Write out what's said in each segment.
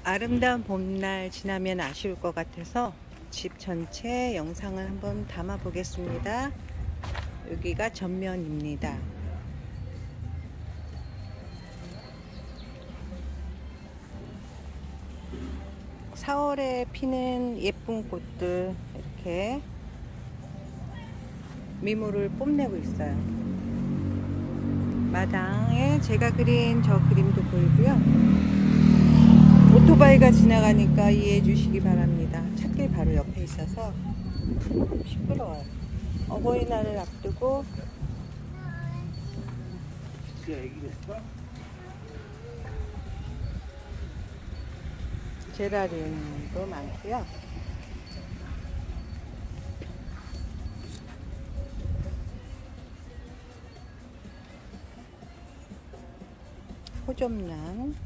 아름다운 봄날 지나면 아쉬울 것 같아서 집 전체 영상을 한번 담아 보겠습니다. 여기가 전면입니다. (4월에) 피는 예쁜 꽃들 이렇게 미모를 뽐내고 있어요. 마당에 제가 그린 저 그림도 보이고요. 오토바이가 지나가니까 이해해 주시기 바랍니다. 찻길 바로 옆에 있어서 시끄러워요. 어버이날을 앞두고 제라늄도 많고요. 호접란,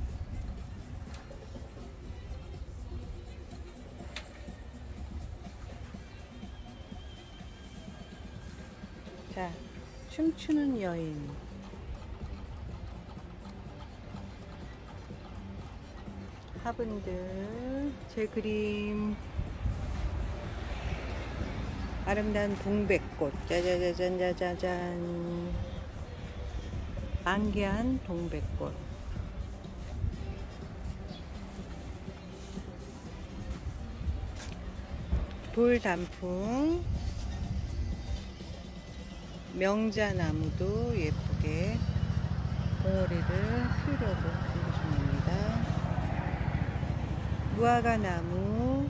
자, 춤추는 여인, 화분들, 제 그림, 아름다운 동백꽃, 짜자자잔, 안개한 동백꽃, 돌단풍, 명자나무도 예쁘게 봉오리를 피우려고 준비중입니다. 무화과나무,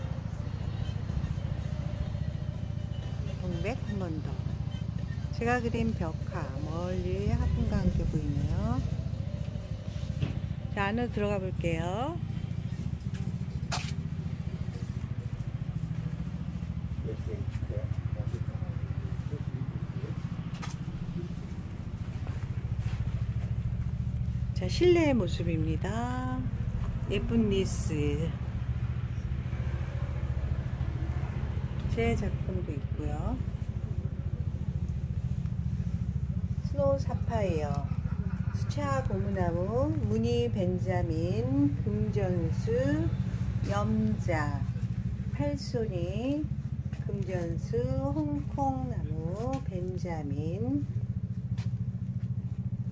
동백 한 번 더. 제가 그린 벽화, 멀리 화분과 함께 보이네요. 자, 안으로 들어가 볼게요. 자, 실내의 모습입니다. 예쁜 리스, 제 작품도 있고요. 스노우 사파이어, 수채화 고무나무, 무늬 벤자민, 금전수, 염자, 팔손이, 금전수, 홍콩나무, 벤자민,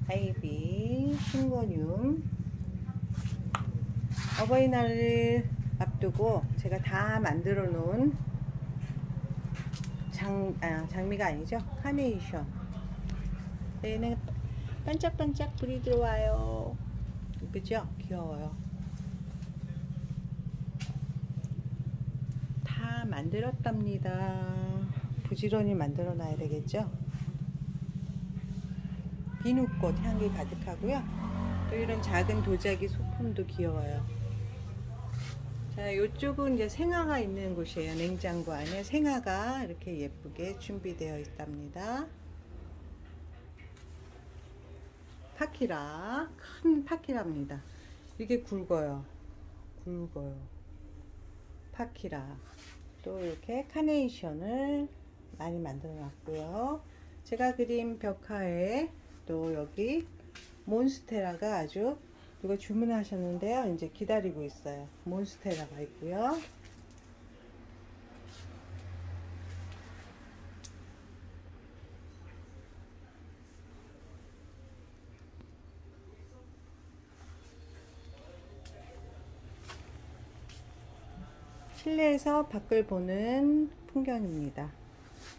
아이비, 싱고늄. 어버이날을 앞두고 제가 다 만들어 놓은 장미가 아니죠, 카네이션. 얘는 반짝반짝 불이 들어와요. 예쁘죠? 귀여워요. 다 만들었답니다. 부지런히 만들어 놔야 되겠죠. 비누꽃 향기 가득하고요. 또 이런 작은 도자기 소품도 귀여워요. 자, 이쪽은 이제 생화가 있는 곳이에요. 냉장고 안에 생화가 이렇게 예쁘게 준비되어 있답니다. 파키라, 큰 파키라입니다. 이게 굵어요. 파키라. 또 이렇게 카네이션을 많이 만들어 놨고요. 제가 그린 벽화에 또 여기 몬스테라가 아주, 이거 주문하셨는데요, 이제 기다리고 있어요. 몬스테라가 있고요. 실내에서 밖을 보는 풍경입니다.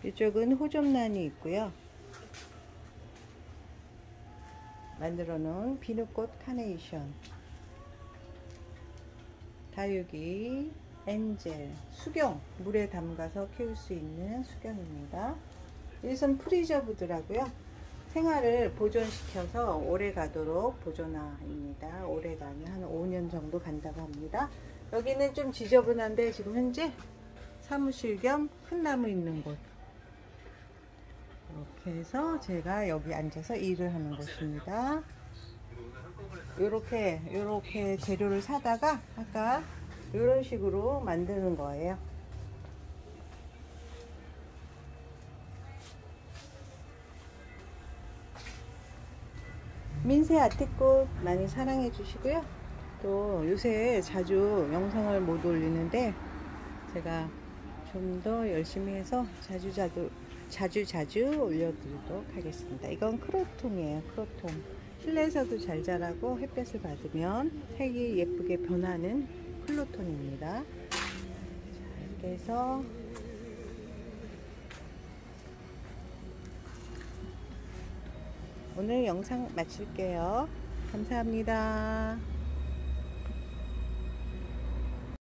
이쪽은 호접란이 있고요. 만들어 놓은 비누꽃 카네이션, 다육이, 엔젤, 수경, 물에 담가서 키울 수 있는 수경입니다. 이것은 프리저브드라고요. 생화를 보존시켜서 오래 가도록 보존화입니다. 오래 가면 한 5년 정도 간다고 합니다. 여기는 좀 지저분한데 지금 현재 사무실 겸 큰 나무 있는 곳, 이렇게 해서 제가 여기 앉아서 일을 하는 곳입니다. 요렇게 재료를 사다가 아까 이런 식으로 만드는 거예요. 민세 아티꽃 많이 사랑해 주시고요. 또 요새 자주 영상을 못 올리는데 제가 좀 더 열심히 해서 자주 올려드리도록 하겠습니다. 이건 크로톤이에요. 크로톤. 실내에서도 잘 자라고 햇볕을 받으면 색이 예쁘게 변하는 클로톤입니다. 자, 이렇게 해서 오늘 영상 마칠게요. 감사합니다.